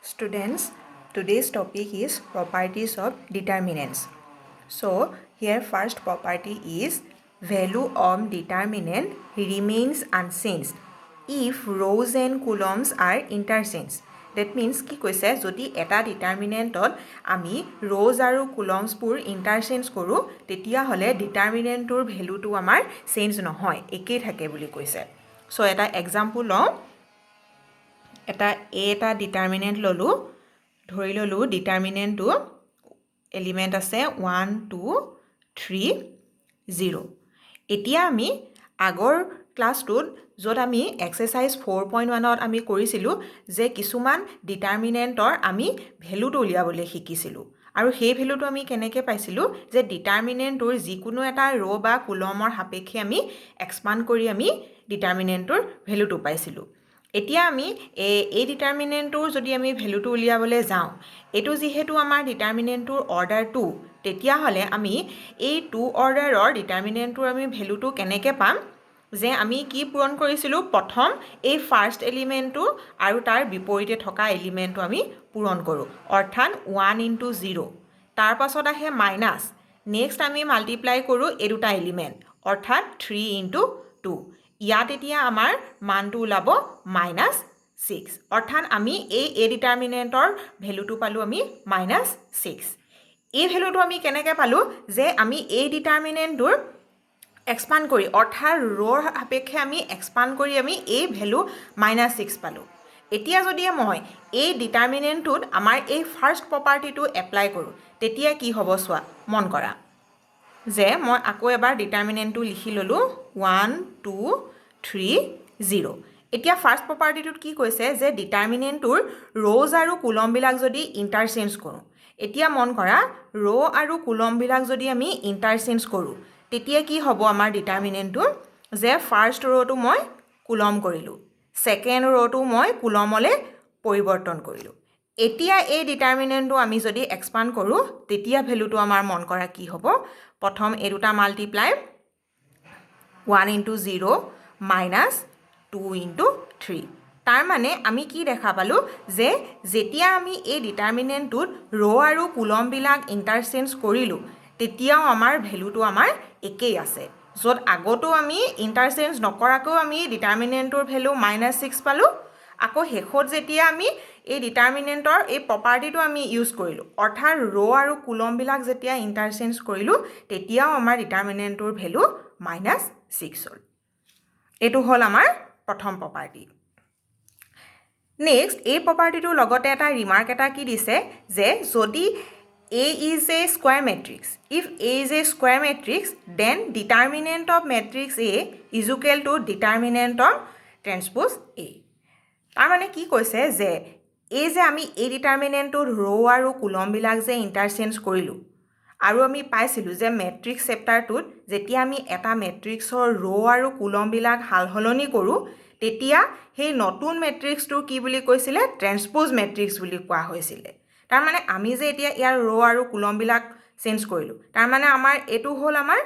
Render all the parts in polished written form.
Students, today's topic is properties of determinants. So, here first property is value of determinant remains unchanged if rows and columns are interchanged. That means কি কৈছে যদি এটা ডিটাৰমিনেণ্টত আমি rows আৰু columnsবোৰ interchange কৰোঁ তেতিয়াহ'লে ডিটাৰমিনেণ্টটোৰ ভেলুটো আমাৰ চেঞ্জ নহয় একেই থাকে বুলি কৈছে সো এটা এক্সাম্পল লওঁ এটা ডিটাৰমিনেণ্ট ললো ধৰি ললো ডিটাৰমিনেণ্টটো এলিমেণ্ট আছে 1 2 3 0 এতিয়া আমি আগৰ ক্লাছটোত য'ত আমি এক্সাৰসাইজ 4.1ত আমি কৰিছিলো যে কিছুমান ডিটাৰমিনেণ্টৰ আমি ভ্যালুটো উলিয়াবলৈ শিকিছিলো আৰু সেই ভ্যালুটো আমি কেনেকৈ পাইছিলো যে ডিটাৰমিনেণ্টৰ যিকোনো এটা ৰ বা কলমৰ সাপেক্ষে আমি এক্সপান্ড কৰি আমি ডিটাৰমিনেণ্টৰ ভ্যালুটো পাইছিলো এতিয়া আমি এই ডিটাৰমিনেণ্টৰ যদি আমি ভ্যালুটো উলিয়াবলৈ যাওঁ এটো যেহেতু আমাৰ ডিটাৰমিনেণ্টৰ অৰ্ডাৰ 2 তেতিয়া হলে আমি এই 2 অৰ্ডাৰৰ ডিটাৰমিনেণ্টৰ আমি ভ্যালুটো কেনেকৈ পাম যে আমি কি পূৰণ কৰিছিলো প্ৰথম এই ফাৰ্স্ট এলিমেন্টটো আৰু তাৰ বিপৰীতে থকা এলিমেন্টটো আমি পূৰণ কৰো অৰ্থাৎ 1 * 0 তাৰ পাছত আহে মাইনাস নেক্সট আমি মাল্টিপ্লাই কৰো এই দুটা এলিমেন্ট অৰ্থাৎ 3 * 2 ইয়াত এতিয়া আমাৰ মানটো ওলাব -6 অৰ্থাৎ আমি এই ডিটাৰমিনেন্টৰ ভ্যালুটো পালো আমি -6 এই ভ্যালুটো আমি কেনেকৈ পালো যে আমি এই ডিটাৰমিনেন্টৰ এক্সপান্ড কৰি অৰ্থাৎ ৰৰ সাপেক্ষে আমি এক্সপান্ড কৰি আমি এই ভ্যালু -6 পালো এতিয়া যদি মই এই ডিটাৰমিনেন্টটোত আমাৰ এই ফাৰ্স্ট প্ৰপাৰ্টিটো এপ্লাই কৰো তেতিয়া কি হ'ব চোৱা মন কৰা যে মই আকৌ এবাৰ ডিটাৰমিনেন্টটো লিখি ললো 1 2 3 0 এতিয়া ফাৰ্স্ট প্ৰপাৰ্টিটোত কি কৈছে যে ডিটাৰমিনেন্টৰ rows আৰু কলম বিলাক যদি ইন্টাৰচেঞ্জ কৰো এতিয়া মন কৰা ৰ আৰু কলম বিলাক যদি আমি ইন্টাৰচেঞ্জ কৰো তেতিয়া কি হ'ব আমাৰ ডিটাৰমিনেন্টটো যে ফাৰ্স্ট ৰটো মই কলম কৰিলো সেকেন্ড ৰটো মই কলমলে পৰিৱৰ্তন কৰিলো এতিয়া এই ডিটাৰমিনেন্টটো আমি যদি এক্সপান্ড কৰো তেতিয়া ভ্যালুটো আমাৰ মন কৰা কি হ'ব প্ৰথম এই দুটা মাল্টিপ্লাই 1 * 0 - 2 * 3 তাৰ মানে আমি কি দেখা পালো যে যেতিয়া আমি এই ডিটাৰমিনেন্টটোত ৰ আৰু কলম বিলাক ইন্টাৰচেঞ্জ কৰিলো তেতিয়াও আমাৰ ভ্যালুটো আমাৰ একেই আছে য'ত আগতো আমি ইন্টাৰচেঞ্জ নকৰাকৈ আমি ডিটাৰমিনেন্টৰ ভ্যালু -6 পালো আকৌ হেখত যেতিয়া আমি এই ডিটাৰমিনেন্টৰ এই প্ৰপাৰ্টিটো আমি ইউজ কৰিলো অৰ্থাৎ ৰ আৰু কলম বিলাক যেতিয়া ইন্টাৰচেঞ্জ কৰিলো তেতিয়াও আমাৰ ডিটাৰমিনেন্টৰ ভ্যালু -6 হ'ল এটো হ'ল আমাৰ প্ৰথম প্ৰপাৰ্টি নেক্সট এই প্ৰপাৰ্টিটোৰ লগতে এটা ৰিমাৰ্ক এটা কি দিছে যে যদি A is a square matrix. If A is a square matrix, then determinant of matrix A is equal to determinant of transpose A. তাৰ মানে কি কৈছে যে এই যে আমি এই ডিটাৰমিনেন্টৰ ৰ আৰু কলম বিলাক যে ইন্টাৰচেঞ্জ কৰিলো আৰু আমি পাইছিলো যে মেট্ৰিক্স চেপ্টাৰটোত যেতিয়া আমি এটা মেট্ৰিক্সৰ ৰ আৰু কলম বিলাক হালহলনি কৰো তেতিয়া সেই নতুন মেট্ৰিক্সটো কি বুলি কৈছিলে ট্ৰান্সপোজ মেট্ৰিক্স বুলি কোৱা হৈছিলে তাৰ মানে আমি যে এতিয়া ইয়াৰ ৰ আৰু কলম বিলাক চেঞ্জ কৰিলো তাৰ মানে আমাৰ এটো হ'ল আমাৰ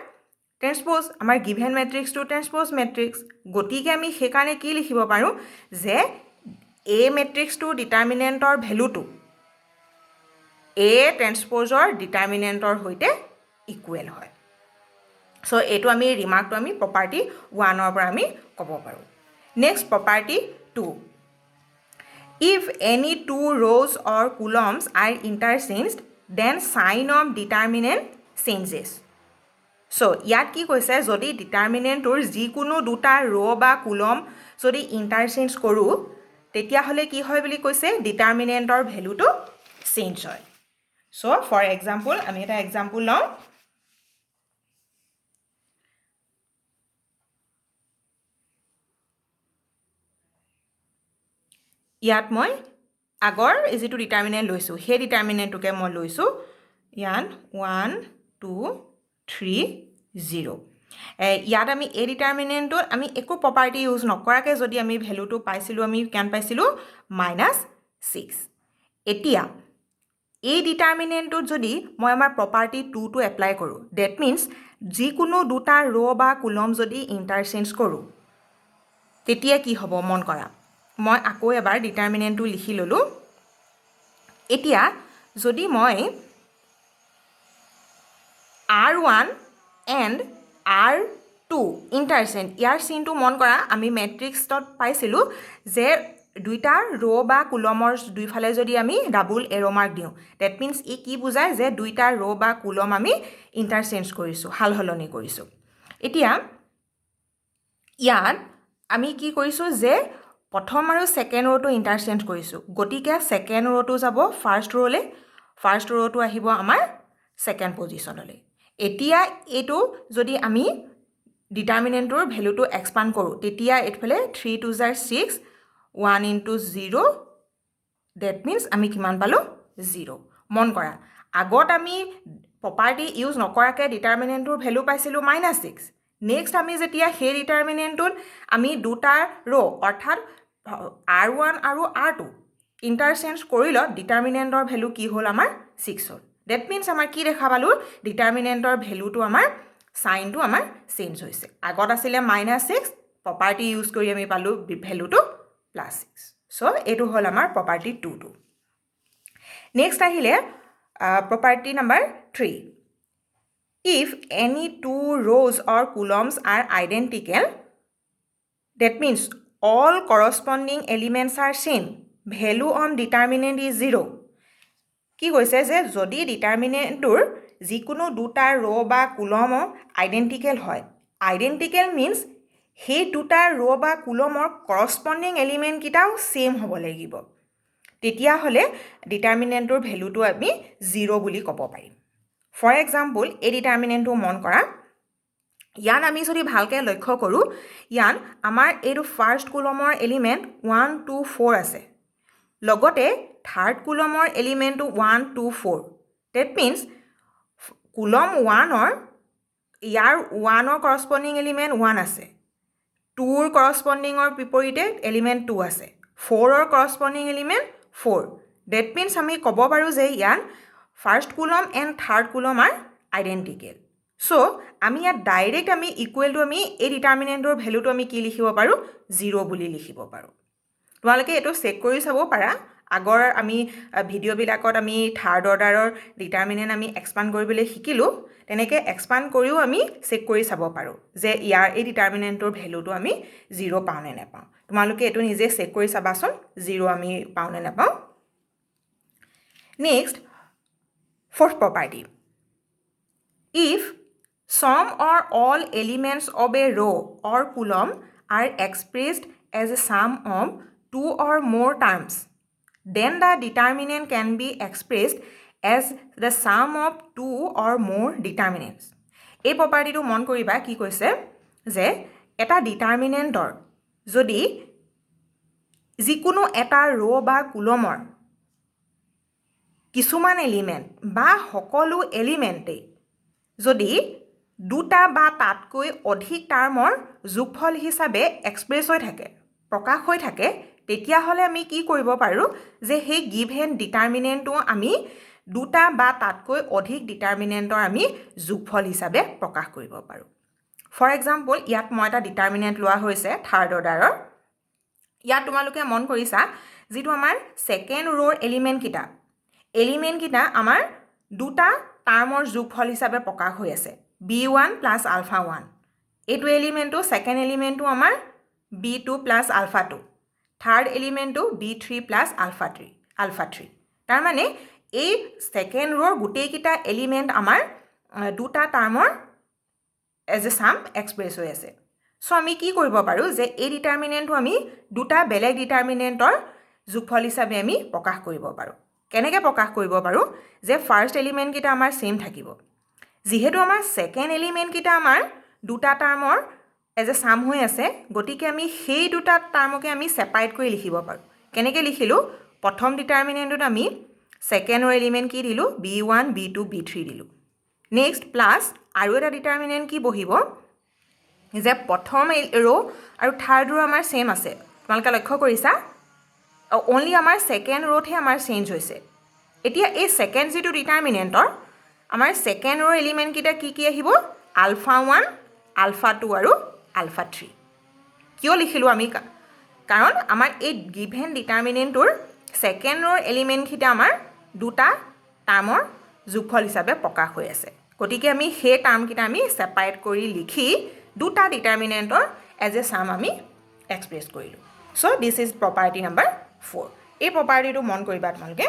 ট্ৰান্সপোজ আমাৰ গিভেন মেট্ৰিক্সটো ট্ৰান্সপোজ মেট্ৰিক্স গতিকে আমি হেকাৰণে কি লিখিব পাৰো যে A মেট্ৰিক্সটো ডিটাৰমিনেন্টৰ ভ্যালুটো A ট্ৰান্সপোজৰ ডিটাৰমিনেন্টৰ হৈতে ইকুৱেল হয় সো এটো আমি ৰিমাৰ্কটো আমি প্ৰপাৰ্টি 1 ৰ পৰা আমি ক'ব পাৰো next property 2 If any two rows or columns are interchanged, then sign of determinant changes. So, ইয়াত কি কৈছে যদি ডিটাৰমিনেন্টৰ যিকোনো দুটা ৰ বা কলম যদি ইন্টাৰচেঞ্জ কৰো তেতিয়া হলে কি হয় বুলি কৈছে ডিটাৰমিনেন্টৰ ভ্যালুটো চেঞ্জ হয় সো ফৰ এক্সাম্পল আমি এটা এক্সাম্পল লওঁ ইয়াত মই আগৰ যিটো ডিটাৰমিনেন্ট লৈছো সেই ডিটাৰমিনেন্টটোকে মই লৈছো ইয়াত 1 2 3 0 ইয়াত আমি এই ডিটাৰমিনেন্টত আমি একো প্ৰপাৰ্টি ইউজ নকৰাকে যদি আমি ভ্যালুটো পাইছিলো আমি কেন পাইছিলো -6 এতিয়া এই ডিটাৰমিনেন্টত যদি মই আমাৰ প্ৰপাৰ্টি 2 টো এপ্লাই কৰো দ্যাট মিন্স যিকোনো দুটা ৰ বা কলম যদি ইন্টাৰচেঞ্জ কৰো তেতিয়া কি হ'ব মন কৰা মই আকৌ এবাৰ ডিটাৰমিনেন্টটো লিখি ললো এতিয়া যদি মই R1 and R2 ইণ্টাৰচেঞ্জ ইয়াৰ চিনটো মন কৰা আমি মেট্ৰিক্সত পাইছিলোঁ যে দুইটা ৰ' বা কুলমৰ দুইফালে যদি আমি ডাবল এৰ' মাৰ্ক দিওঁ ডেট মিনছ ই কি বুজায় যে দুইটা ৰ' বা কুলম আমি ইণ্টাৰচেঞ্জ কৰিছোঁ সাল সলনি কৰিছোঁ এতিয়া ইয়াত আমি কি কৰিছোঁ যে প্ৰথম আৰু ছেকেণ্ড ৰ'টো ইণ্টাৰচেঞ্জ কৰিছোঁ গতিকে ছেকেণ্ড ৰ'টো যাব ফাৰ্ষ্ট ৰ'লৈ ফাৰ্ষ্ট ৰ'টো আহিব আমাৰ ছেকেণ্ড পজিশ্যনলৈ এতিয়া এইটো যদি আমি ডিটাৰমিনেণ্টটোৰ ভেলুটো এক্সপাণ্ড কৰোঁ তেতিয়া এইফালে 3 2 6 1 into 0 ডেট মিনছ আমি কিমান পালোঁ 0 মন কৰা আগত আমি প্ৰপাৰ্টি ইউজ নকৰাকৈ ডিটাৰমিনেণ্টটোৰ ভেলু পাইছিলোঁ -6 নেক্সট আমি যেতিয়া সেই ডিটাৰমিনেণ্টটোত আমি দুটা ৰ' অৰ্থাৎ R1 আৰু R2 ইণ্টাৰচেঞ্জ কৰিলত ডিটাৰমিনেণ্টৰ ভেলু কি হ'ল আমাৰ 6 হ'ল ডেট মিনছ আমাৰ কি দেখা পালোঁ ডিটাৰমিনেণ্টৰ ভেলুটো আমাৰ চাইনটো আমাৰ চেঞ্জ হৈছে আগত আছিলে -6 প্ৰপাৰ্টি ইউজ কৰি আমি পালোঁ ভেলুটো +6 চ' এইটো হ'ল আমাৰ প্ৰপাৰ্টি 2টো নেক্সট আহিলে property number 3 if any two rows or columns are identical that means all corresponding elements are same value of determinant is 0 কি কৈছে যে যদি ডিটাৰমিনেণ্টটোৰ যিকোনো দুটা ৰ' বা কুলম আইডেণ্টিকেল হয় আইডেণ্টিকেল মিনছ সেই দুটা ৰ' বা কুলমৰ কৰস্পণ্ডিং এলিমেণ্টকেইটাও ছেইম হ'ব লাগিব তেতিয়াহ'লে ডিটাৰমিনেণ্টটোৰ ভেলুটো আমি 0 বুলি ক'ব পাৰিম ফৰ এক্সাম্পল এই ডিটাৰমিনেণ্টটো মন কৰা ইয়াত আমি যদি ভালকৈ লক্ষ্য কৰোঁ ইয়াত আমাৰ এইটো ফাৰ্ষ্ট কুলমৰ এলিমেণ্ট 1 2 4 আছে লগতে থাৰ্ড কুলমৰ এলিমেণ্টটো 1 2 4 ডেট মিনছ কুলম 1ৰ ইয়াৰ 1ৰ কৰস্পণ্ডিং এলিমেণ্ট 1 আছে 2ৰ কৰস্পণ্ডিঙৰ বিপৰীতে এলিমেণ্ট 2 আছে 4ৰ কৰস্পণ্ডিং এলিমেণ্ট 4 ডেট মিনছ আমি ক'ব পাৰোঁ যে ইয়াত first column and third column are identical so' আমি ইয়াত ডাইৰেক্ট আমি ইকুৱেলটো আমি এই ডিটাৰমিনেণ্টৰ ভেলুটো আমি কি লিখিব পাৰোঁ 0 বুলি লিখিব পাৰোঁ তোমালোকে এইটো চেক কৰি চাব পাৰা আগৰ আমি ভিডিঅ'বিলাকত আমি থাৰ্ড অৰ্ডাৰৰ ডিটাৰমিনেণ্ট আমি এক্সপাণ্ড কৰিবলৈ শিকিলোঁ তেনেকৈ এক্সপাণ্ড কৰিও আমি চেক কৰি চাব পাৰোঁ যে ইয়াৰ এই ডিটাৰমিনেণ্টৰ ভেলুটো আমি 0 পাওঁ নে নাপাওঁ তোমালোকে এইটো নিজে চেক কৰি চাবাচোন 0 আমি পাওঁ নে নাপাওঁ next fourth property if some or all elements of a row or column are expressed as a sum of two or more terms then the determinant can be expressed as the sum of two or more determinants এই প্ৰপাৰ্টিটো মন কৰিবা কি কৈছে যে এটা ডিটাৰমিনেণ্টৰ যদি যিকোনো এটা ৰ' বা কুলমৰ কিছুমান এলিমেণ্ট বা সকলো এলিমেণ্টেই যদি দুটা বা তাতকৈ অধিক টাৰ্মৰ যোগফল হিচাপে এক্সপ্ৰেছ হৈ থাকে প্ৰকাশ হৈ থাকে তেতিয়াহ'লে আমি কি কৰিব পাৰোঁ যে সেই গিভেন ডিটাৰমিনেণ্টটো আমি দুটা বা তাতকৈ অধিক ডিটাৰমিনেণ্টৰ আমি যোগফল হিচাপে প্ৰকাশ কৰিব পাৰোঁ ফৰ এক্সাম্পল ইয়াত মই এটা ডিটাৰমিনেণ্ট লোৱা হৈছে থাৰ্ড অৰ্ডাৰৰ ইয়াত তোমালোকে মন কৰিছা যিটো আমাৰ ছেকেণ্ড ৰ'ৰ এলিমেণ্টকেইটা আমাৰ দুটা টাৰ্মৰ যোগফল হিচাপে প্ৰকাশ হৈ আছে b1 প্লাছ আলফা 1 এইটো এলিমেণ্টটো ছেকেণ্ড এলিমেণ্টটো আমাৰ b2 প্লাছ আলফা 2 থাৰ্ড এলিমেণ্টটো b3 প্লাছ আলফা 3 তাৰমানে এই ছেকেণ্ড ৰৰ গোটেইকেইটা এলিমেণ্ট আমাৰ দুটা টাৰ্মৰ এজ এ চাম এক্সপ্ৰেছ হৈ আছে চ' আমি কি কৰিব পাৰোঁ যে এই ডিটাৰমিনেণ্টটো আমি দুটা বেলেগ ডিটাৰমিনেণ্টৰ যোগফল হিচাপে আমি প্ৰকাশ কৰিব পাৰোঁ কেনেকৈ প্ৰকাশ কৰিব পাৰোঁ যে ফাৰ্ষ্ট এলিমেণ্টকেইটা আমাৰ ছেইম থাকিব যিহেতু আমাৰ ছেকেণ্ড এলিমেণ্টকেইটা আমাৰ দুটা টাৰ্মৰ এজ এ চাম হৈ আছে গতিকে আমি সেই দুটা টাৰ্মকে আমি ছেপাৰেট কৰি লিখিব পাৰোঁ কেনেকৈ লিখিলোঁ প্ৰথম ডিটাৰমিনেণ্টত আমি ছেকেণ্ডৰ এলিমেণ্ট কি দিলোঁ b1 b2 b3 দিলোঁ নেক্সট প্লাছ আৰু এটা ডিটাৰমিনেণ্ট কি বহিব যে প্ৰথম ৰ' আৰু থাৰ্ড ৰ' আমাৰ ছেইম আছে তোমালোকে লক্ষ্য কৰিছা অনলি আমাৰ ছেকেণ্ড ৰ'তহে আমাৰ চেঞ্জ হৈছে এতিয়া এই ছেকেণ্ড যিটো ডিটাৰমিনেণ্টৰ আমাৰ ছেকেণ্ড ৰ' এলিমেণ্টকেইটা কি আহিব আলফা 1 আলফা 2 আৰু আলফা 3 কিয় লিখিলোঁ আমি কাৰণ আমাৰ এই গিভেন ডিটাৰমিনেণ্টটোৰ ছেকেণ্ড ৰ' এলিমেণ্টকেইটা আমাৰ দুটা টাৰ্মৰ যোগফল হিচাপে প্ৰকাশ হৈ আছে গতিকে আমি সেই টাৰ্মকেইটা আমি ছেপাৰেট কৰি লিখি দুটা ডিটাৰমিনেণ্টৰ এজ এ ছাম আমি এক্সপ্ৰেছ কৰিলোঁ চ' দিছ ইজ প্ৰপাৰ্টি নাম্বাৰ 4 এই প্ৰপাৰ্টিটো মন কৰিবা তোমালোকে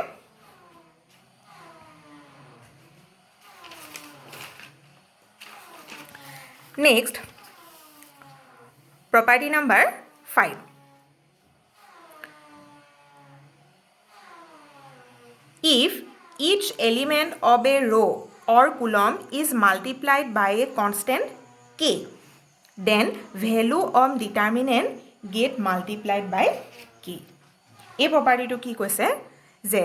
next property number 5 if each element of a row or column is multiplied by a constant k then value of determinant get multiplied by k এই property কি কৈছে যে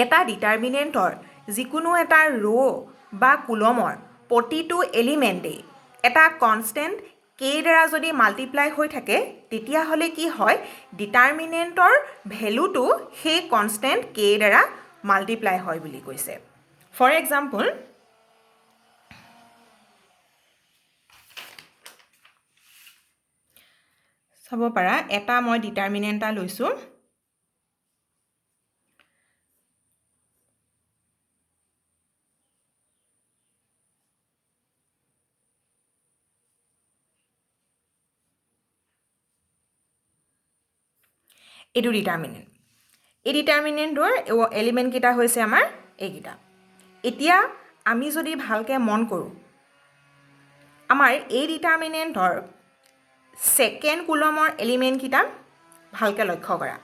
এটা ডিটাৰমিনেন্টৰ যিকোনো এটা ৰো বা কলমৰ প্ৰতিটো এলিমেন্টে এটা কনস্ট্যান্ট k দ্বাৰা যদি মাল্টিপ্লাই হৈ থাকে তেতিয়া হলে কি হয় ডিটাৰমিনেন্টৰ ভ্যালুটো সেই কনস্ট্যান্ট k দ্বাৰা মাল্টিপ্লাই হয় বুলি কৈছে ফৰ এক্সাম্পল চাব পাৰা এটা মই ডিটাৰমিনেন্ট এটা লৈছো এটো ডিটাৰমিনেন্ট এই ডিটাৰমিনেন্টৰ এলিমেন্ট কিটা হৈছে আমাৰ এইকিটা এতিয়া আমি যদি ভালকে মন কৰো আমাৰ এই ডিটাৰমিনেন্টৰ সেকেন্ড কলমৰ এলিমেন্ট কিটা ভালকে লক্ষ্য কৰা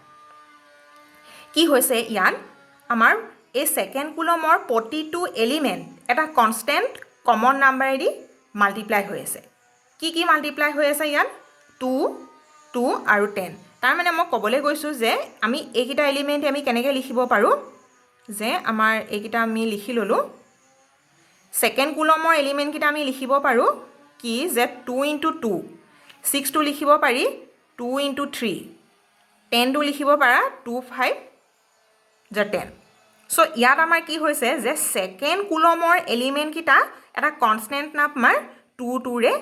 কি হৈছে ইয়াত আমাৰ এই সেকেন্ড কলমৰ প্ৰতিটো এলিমেন্ট এটা কনস্ট্যান্ট কমন নাম্বাৰেদি মাল্টিপ্লাই হৈ আছে কি মাল্টিপ্লাই হৈ আছে ইয়াত 2 2 আৰু 10 তাৰ মানে মই কবলৈ গৈছো যে আমি এইকিটা এলিমেন্ট আমি কেনেকৈ লিখিব পাৰো যে আমাৰ এইকিটা আমি লিখি ললো সেকেন্ড কলমৰ এলিমেন্ট কিটা আমি লিখিব পাৰো কি যে 2 * 2 6 টো লিখিব পাৰি 2 * 3 10 টো লিখিব পাৰা 2 5 যে 10 সো ইয়াত আমাৰ কি হৈছে যে সেকেন্ড কলমৰ এলিমেন্ট কিটা এটা কনস্ট্যান্ট নাম্বাৰ 2 2 ৰে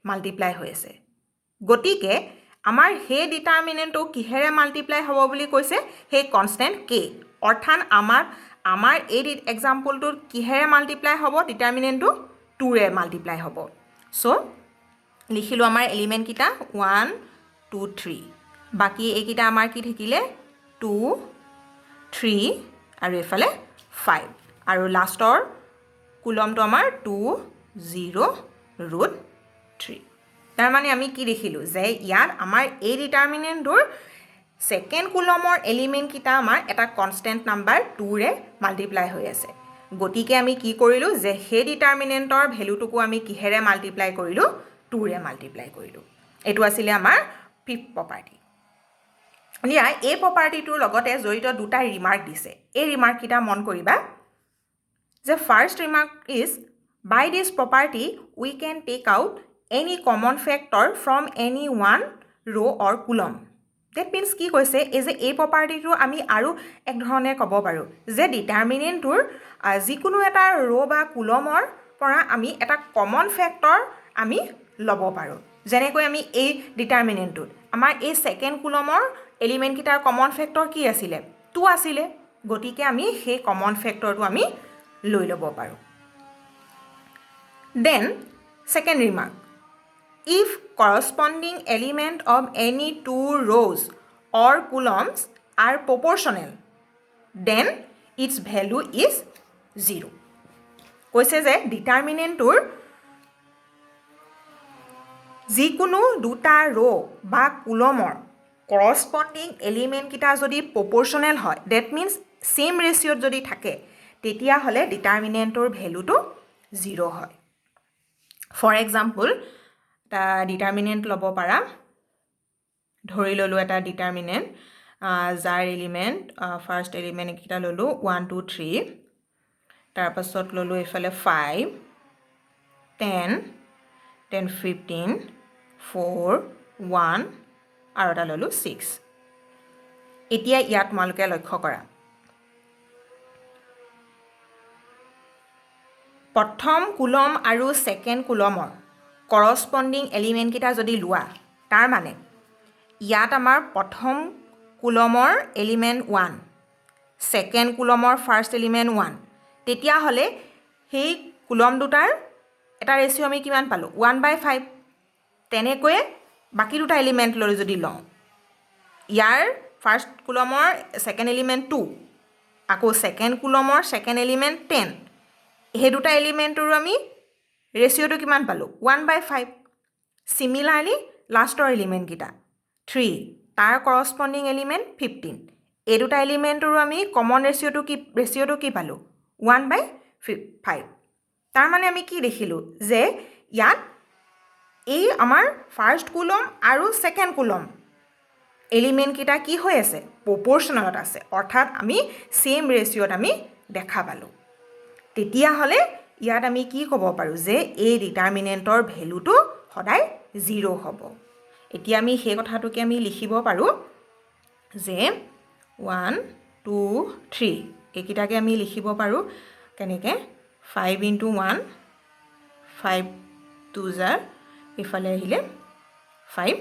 মাল্টিপ্লাই হৈ আছে গতিকে আমাৰ হে ডিটাৰমিনেন্টটো কিহেৰে মাল্টিপ্লাই হ'ব বুলি কৈছে হে কনস্ট্যান্ট k অৰ্থাৎ আমাৰ এই এক্সাম্পলটো কিহেৰে মাল্টিপ্লাই হ'ব ডিটাৰমিনেন্টটো 2 ৰে মাল্টিপ্লাই হ'ব সো লিখিলো আমাৰ এলিমেন্ট কিটা 1 2 3 বাকি এইকিটা আমাৰ কি থাকিলে 2 3 আৰু এফালে 5 আৰু লাষ্টৰ কলমটো আমাৰ 2 0 √3 তাৰ মানে আমি কি দেখিলো যে ইয়াত আমাৰ এই ডিটাৰমিনেন্টৰ সেকেন্ড কলমৰ এলিমেন্ট কিটা আমাৰ এটা কনস্ট্যান্ট নাম্বাৰ 2 ৰে মাল্টিপ্লাই হৈ আছে গতিকে আমি কি কৰিলো যে হে ডিটাৰমিনেন্টৰ ভ্যালুটোকো আমি কিহেৰে মাল্টিপ্লাই কৰিলো 2 ৰে মাল্টিপ্লাই কৰিলো এটো আছিল আমাৰ ফিফথ প্ৰপাৰ্টি নিয়া এই প্ৰপাৰ্টিটোৰ লগতে জড়িত দুটা ৰিমাৰ্ক দিছে এই ৰিমাৰ্ক কিটা মন কৰিবা যে first remark is by this property we can take out any common factor from any one row or column that means কি কৈছে is এই propertyটো আমি আৰু এক ধৰণে ক'ব পাৰো যে ডিটাৰমিনেন্টৰ যিকোনো এটা ৰো বা কলমৰ পৰা আমি এটা কমন ফেক্টৰ আমি ল'ব পাৰো যেনেকৈ আমি এই ডিটাৰমিনেন্টত আমাৰ এই সেকেন্ড কলমৰ এলিমেন্ট কিটাৰ কমন ফেক্টৰ কি আছিল 2 আছিল গতিকে আমি সেই কমন ফেক্টৰটো আমি লৈ ল'ব পাৰো Then, second remark, if corresponding element of any two rows or columns are proportional, then its value is 0. কৈছে যে ডিটাৰমিনেন্টৰ যিকোনো দুটা ৰো বা কলমৰ corresponding element কিটা যদি proportional হয় that means same ratio যদি থাকে তেতিয়া হলে ডিটাৰমিনেন্টৰ ভ্যালুটো 0 হয় For example, ta determinant lobo para dhori lolu eta determinant jar element first element kita lolu 1 2 3 tar pasot lolu efale 5 10 then 15 4 1 aru ta lolu 6 etia iat maluke লক্ষ্য কৰা প্ৰথম কলম আৰু সেকেন্ড কলমৰ কৰসপন্ডিং এলিমেন্ট কিটা যদি লোৱা তাৰ মানে ইয়াত আমাৰ প্ৰথম কলমৰ এলিমেন্ট 1 ছেকেণ্ড কুলমৰ ফাৰ্ষ্ট এলিমেণ্ট 1 তেতিয়াহ'লে সেই কুলম দুটাৰ এটা ৰেচিঅ' আমি কিমান পালোঁ 1/5 তেনেকৈয়ে বাকী দুটা এলিমেণ্ট লৈ যদি লওঁ ইয়াৰ ফাৰ্ষ্ট কুলমৰ ছেকেণ্ড এলিমেণ্ট 2 আকৌ ছেকেণ্ড কুলমৰ ছেকেণ্ড এলিমেণ্ট 10 সেই দুটা এলিমেণ্টৰো আমি ৰেচিঅ'টো কিমান পালোঁ 1/5 চিমিলাৰলি লাষ্টৰ এলিমেণ্টকেইটা 3 তাৰ কৰস্পণ্ডিং এলিমেণ্ট 15 এই দুটা এলিমেণ্টৰো আমি কমন ৰেচিঅ'টো কি পালোঁ 1/5 তাৰ মানে আমি কি দেখিলোঁ যে ইয়াত এই আমাৰ ফাৰ্ষ্ট কুলম আৰু ছেকেণ্ড কুলম এলিমেণ্টকেইটা কি হৈ আছে প্ৰপ'ৰ্চনেলত আছে অৰ্থাৎ আমি ছেম ৰেচিঅ'ত আমি দেখা পালোঁ তেতিয়াহ'লে ইয়াত আমি কি ক'ব পাৰোঁ যে এই ডিটাৰমিনেণ্টৰ ভেলুটো সদায় 0 হ'ব এতিয়া আমি সেই কথাটোকে আমি লিখিব পাৰোঁ যে 1 2 3 এইকেইটাকে আমি লিখিব পাৰোঁ কেনেকৈ 5 × 1 5 2 জাৰ এইফালে আহিলে 5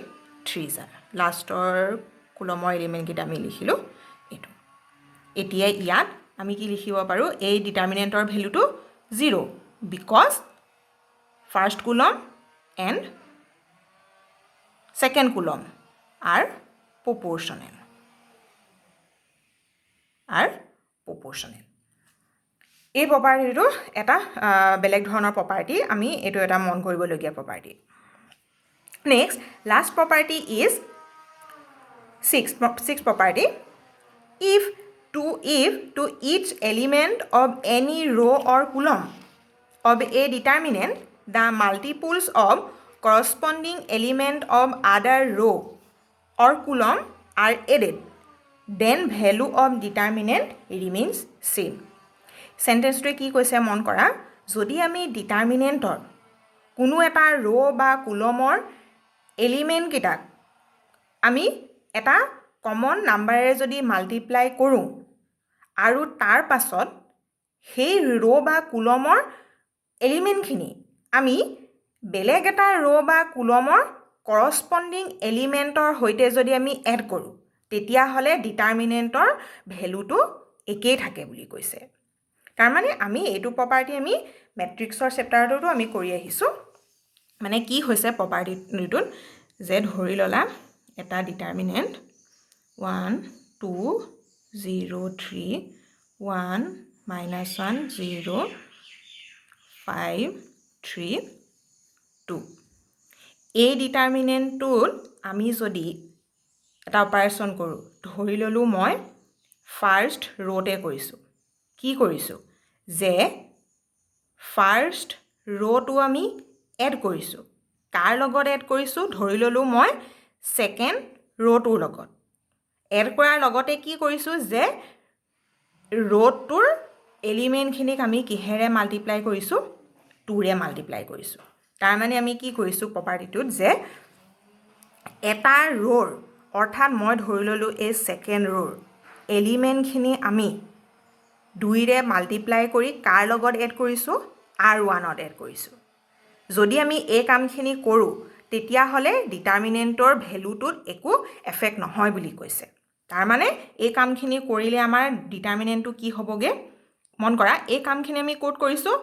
3 জাৰ লাষ্টৰ কুলমৰ এলিমেণ্টকেইটা আমি লিখিলোঁ এইটো এতিয়া ইয়াত আমি কি লিখিব পাৰোঁ এই ডিটাৰমিনেণ্টৰ ভেলুটো 0 because first column and second coulomb are proportional এই প্ৰপাৰ্টিটো এটা বেলেগ ধৰণৰ প্ৰপাৰ্টি আমি এইটো এটা মন কৰিবলগীয়া property next last property is 6 property if to each element of any row or column of a determinant the multiples of corresponding element of other row or column are added then value of determinant remains same সেন্টেন্সটো কি কৈছে মন কৰা যদি আমি ডিটাৰমিনেণ্টৰ কোনো এটা ৰ' বা কুলমৰ এলিমেণ্ট কেইটাক আমি এটা কমন নাম্বাৰেৰে যদি মাল্টিপ্লাই কৰোঁ আৰু তাৰ পাছত সেই ৰ' বা কুলমৰ এলিমেণ্টখিনি আমি বেলেগ এটা ৰ' বা কুলমৰ কৰস্পণ্ডিং এলিমেণ্টৰ সৈতে যদি আমি এড কৰোঁ তেতিয়াহ'লে ডিটাৰমিনেণ্টৰ ভেলুটো একেই থাকে বুলি কৈছে তাৰমানে আমি এইটো প্ৰপাৰ্টি আমি মেট্ৰিক্সৰ চেপ্টাৰটোতো আমি কৰি আহিছোঁ মানে কি হৈছে প্ৰপাৰ্টিটোত যে ধৰি ল'লা এটা ডিটাৰমিনেণ্ট 1 2 0 3 1 -1 0 5 3 2 এই ডিটাৰমিনেণ্টটোত আমি যদি এটা অপাৰেশ্যন কৰোঁ ধৰি ল'লোঁ মই ফাৰ্ষ্ট ৰ'তে কৰিছোঁ কি কৰিছোঁ যে ফাৰ্ষ্ট ৰ'টো আমি এড কৰিছোঁ কাৰ লগত এড কৰিছোঁ ধৰি ল'লোঁ মই ছেকেণ্ড ৰ'টোৰ লগত এড কৰাৰ লগতে কি কৰিছোঁ যে ৰ'টোৰ এলিমেণ্টখিনিক আমি কিহেৰে মাল্টিপ্লাই কৰিছোঁ 2ৰে মাল্টিপ্লাই কৰিছোঁ তাৰমানে আমি কি কৰিছোঁ প্ৰপাৰ্টিটোত যে এটা ৰ'ৰ অৰ্থাৎ মই ধৰি ল'লোঁ এই ছেকেণ্ড ৰ'ৰ এলিমেণ্টখিনি আমি 2ৰে মাল্টিপ্লাই কৰি কাৰ লগত এড কৰিছোঁ R1ত এড কৰিছোঁ যদি আমি এই কামখিনি কৰোঁ তেতিয়াহ'লে ডিটাৰমিনেণ্টৰ ভেলুটোত একো এফেক্ট নহয় বুলি কৈছে তাৰমানে এই কামখিনি কৰিলে আমাৰ ডিটাৰমিনেণ্টটো কি হ'বগে মন কৰা এই কামখিনি আমি ক'ত কৰিছোঁ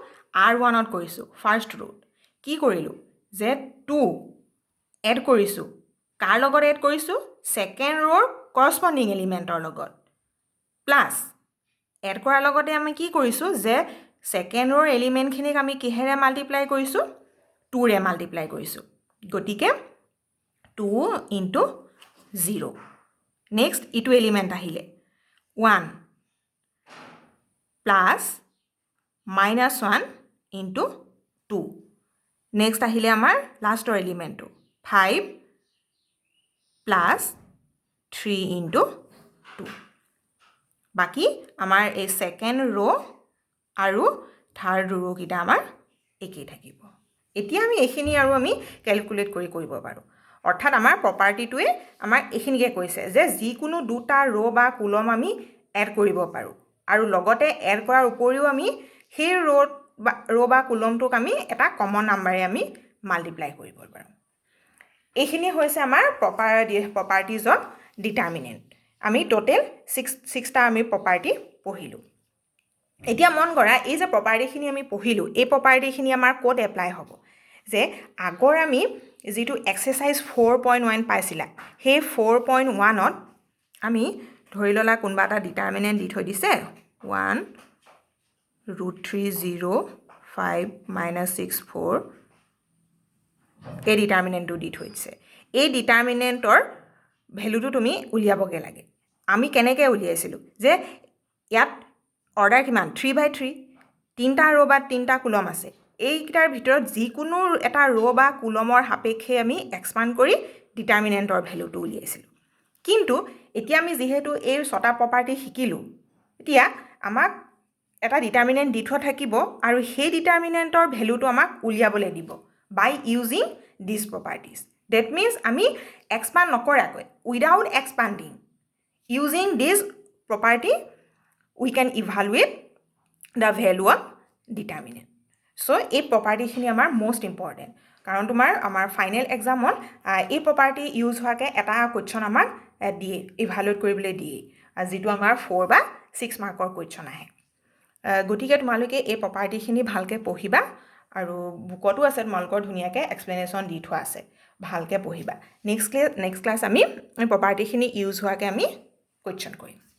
R1ত কৰিছোঁ ফাৰ্ষ্ট ৰ'ত কি কৰিলোঁ যে 2 এড কৰিছোঁ কাৰ লগত এড কৰিছোঁ ছেকেণ্ড ৰ'ৰ কৰস্পণ্ডিং এলিমেণ্টৰ লগত প্লাছ এড কৰাৰ লগতে আমি কি কৰিছোঁ যে ছেকেণ্ড ৰ'ৰ এলিমেণ্টখিনিক আমি কিহেৰে মাল্টিপ্লাই কৰিছোঁ 2ৰে মাল্টিপ্লাই কৰিছোঁ গতিকে 2 × 0 নেক্সট ইটো এলিমেণ্ট আহিলে 1 প্লাছ -1 × 2 নেক্সট আহিলে আমাৰ লাষ্টৰ এলিমেণ্টটো 5 প্লাছ 3 × 2 বাকী আমাৰ এই ছেকেণ্ড ৰ' আৰু থাৰ্ড ৰ'কেইটা আমাৰ একেই থাকিব এতিয়া আমি এইখিনি আৰু আমি কেলকুলেট কৰিব পাৰোঁ অৰ্থাৎ আমাৰ প্ৰপাৰ্টিটোৱে আমাৰ এইখিনিকে কৈছে যে যিকোনো দুটা ৰ' বা কুলম আমি এড কৰিব পাৰোঁ আৰু লগতে এড কৰাৰ উপৰিও আমি সেই ৰ' বা কুলমটোক আমি এটা কমন নাম্বাৰে আমি মাল্টিপ্লাই কৰিব পাৰোঁ এইখিনি হৈছে আমাৰ প্ৰপাৰ্টিজ অফ ডিটাৰমিনেণ্ট আমি টোটেল ছিক্সটা আমি প্ৰপাৰ্টি পঢ়িলোঁ এতিয়া মন কৰা এই যে প্ৰপাৰ্টিখিনি আমি পঢ়িলোঁ এই প্ৰপাৰ্টিখিনি আমাৰ ক'ত এপ্লাই হ'ব যে আগৰ আমি যিটো এক্সাৰচাইজ 4.1 পাইছিলা সেই 4.1ত আমি ধৰি ল'লা কোনোবা এটা ডিটাৰমিনেণ্ট দি থৈ দিছে 1√305 - 64 এই ডিটাৰমিনেণ্টটো দি থৈ দিছে এই ডিটাৰমিনেণ্টৰ ভেলুটো তুমি উলিয়াবগৈ লাগে আমি কেনেকৈ উলিয়াইছিলোঁ যে ইয়াত অৰ্ডাৰ কিমান 3/3 তিনিটা ৰ' বা তিনিটা কুলম আছে এইকেইটাৰ ভিতৰত যিকোনো এটা ৰ' বা কুলমৰ সাপেক্ষে আমি এক্সপাণ্ড কৰি ডিটাৰমিনেণ্টৰ ভেলুটো উলিয়াইছিলোঁ কিন্তু এতিয়া আমি যিহেতু এই ছটা প্ৰপাৰ্টি শিকিলোঁ এতিয়া আমাক এটা ডিটাৰমিনেণ্ট দি থোৱা থাকিব আৰু সেই ডিটাৰমিনেণ্টৰ ভেলুটো আমাক উলিয়াবলৈ দিব by using this properties that means আমি এক্সপাণ্ড নকৰাকৈ without expanding using this property we can evaluate the value of determinant. So, এই প্ৰপাৰ্টিখিনি আমাৰ most important. কাৰণ তোমাৰ আমাৰ ফাইনেল এক্সামত এই প্ৰপাৰ্টি ইউজ হোৱাকৈ এটা কুৱেশ্যন আমাক দিয়ে ইভালুৱেট কৰিবলৈ দিয়ে যিটো আমাৰ 4 বা 6 মাৰ্কৰ কুৱেশ্যন আহে গতিকে তোমালোকে এই প্ৰপাৰ্টিখিনি ভালকৈ পঢ়িবা আৰু বুকতো আছে তোমালোকৰ ধুনীয়াকৈ এক্সপ্লেনেশ্যন দি থোৱা আছে ভালকৈ পঢ়িবা নেক্সট ক্লাছ আমি প্ৰপাৰ্টিখিনি ইউজ হোৱাকৈ আমি কুৱেশ্যন কৰিম